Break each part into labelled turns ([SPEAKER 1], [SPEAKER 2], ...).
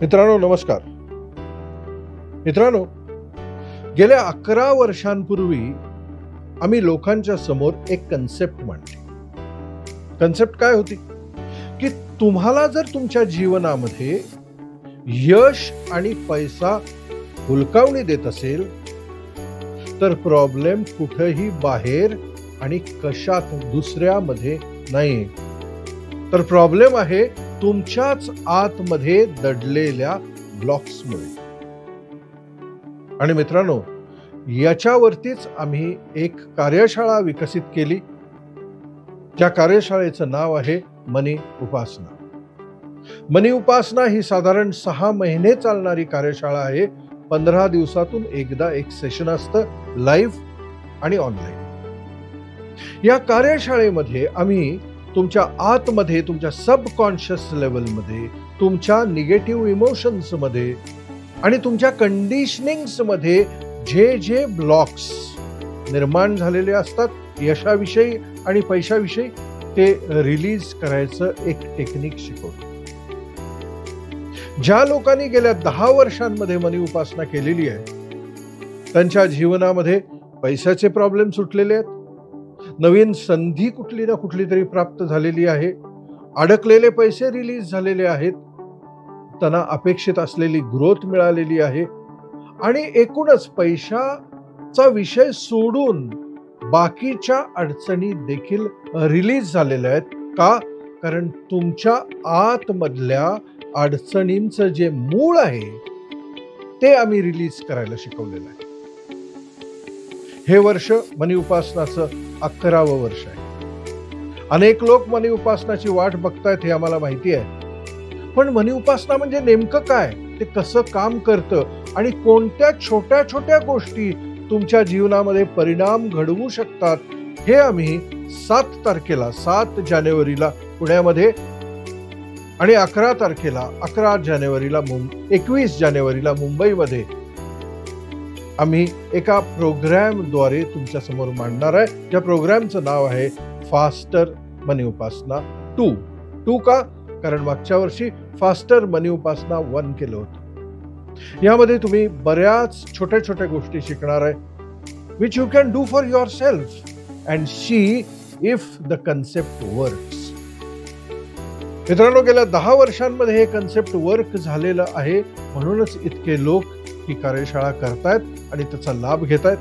[SPEAKER 1] मित्रांनो नमस्कार. मित्रांनो, गेल्या 11 वर्षांपूर्वी आम्ही लोकांच्या समोर एक कन्सेप्ट मांडली. कन्सेप्ट काय होती की तुम्हाला जर तुमच्या जीवनामध्ये यश आणि पैसा हुलकावणी देत असेल तर प्रॉब्लेम कुठेही बाहेर आणि कशात दुसऱ्यामध्ये नाही, तर प्रॉब्लेम आहे तुमच्याच आतमध्ये दडलेल्या ब्लॉक्समुळे. आणि मित्रांनो, याच्यावरतीच आम्ही एक कार्यशाळा विकसित केली. ज्या कार्यशाळेचं नाव आहे मनी उपासना. मनी उपासना ही साधारण 6 महिने चालणारी कार्यशाळा आहे. 15 दिवसातून एकदा एक सेशन असतं, लाईव्ह आणि ऑनलाईन. या कार्यशाळेमध्ये आम्ही तुमच्या आतमध्ये, तुमच्या सबकॉन्शियस लेवलमध्ये, तुमच्या निगेटिव्ह इमोशन्स मध्ये आणि तुमच्या कंडिशनिंग्स मध्ये जे जे ब्लॉक्स निर्माण झालेले असतात यशाविषयी आणि पैशाविषयी, ते रिलीज करायचं एक टेक्निक शिकवतो. ज्या लोकांनी गेल्या 10 वर्षांमध्ये मनी उपासना केलेली आहे त्यांच्या जीवनामध्ये पैशाचे प्रॉब्लेम सुटलेले आहेत, नवीन संधी कुठली ना कुठली तरी प्राप्त झालेली आहे, अडकलेले पैसे रिलीज झालेले आहेत, त्यांना अपेक्षित असलेली ग्रोथ मिळालेली आहे आणि एकूणच पैशाचा विषय सोडून बाकीच्या अडचणी देखील रिलीज झालेल्या आहेत. का? कारण तुमच्या आतमधल्या अडचणींचं जे मूळ आहे ते आम्ही रिलीज करायला शिकवलेलं आहे. हे वर्ष मनी उपासनाचं 11वं वर्ष आहे. अनेक लोक मनी उपासनाची वाट बघतायत हे आम्हाला माहिती आहे, पण मनी उपासना म्हणजे नेमकं काय, ते कसं काम करतं आणि कोणत्या छोट्या छोट्या गोष्टी तुमच्या जीवनामध्ये परिणाम घडवू शकतात हे आम्ही 7 जानेवारीला पुण्यामध्ये आणि 11 जानेवारीला 21 जानेवारीला मुंबईमध्ये आम्ही एका प्रोग्रॅमद्वारे तुमच्या समोर मांडणार आहे. ज्या प्रोग्रॅमचं नाव आहे फास्टर मनी उपासना 2. का? कारण मागच्या वर्षी फास्टर मनी उपासना 1 केलं होतं. यामध्ये तुम्ही बऱ्याच छोट्या छोट्या गोष्टी शिकणार आहे, which you can do for your self and see if the concept works. मित्रांनो, गेल्या 10 वर्षांमध्ये हे कन्सेप्ट वर्क झालेलं आहे, म्हणूनच इतके लोक ही कार्यशाळा करतायत आणि त्याचा लाभ घेतायत.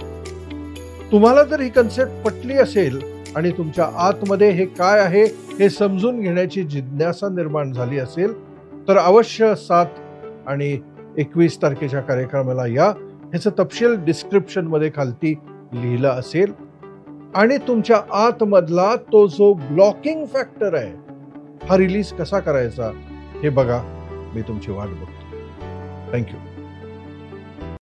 [SPEAKER 1] तुम्हाला जर ही कन्सेप्ट पटली असेल आणि तुमच्या आतमध्ये हे काय आहे हे समजून घेण्याची जिज्ञासा निर्माण झाली असेल तर अवश्य 7 आणि 21 तारखेच्या कार्यक्रमाला या. ह्याचं तपशील डिस्क्रिप्शन मध्ये खालती लिहिलं असेल. आणि तुमच्या आतमधला तो जो ब्लॉकिंग फॅक्टर आहे हा रिलीज कसा करायचा हे बघा. मी तुमची वाट बघतो. थँक्यू.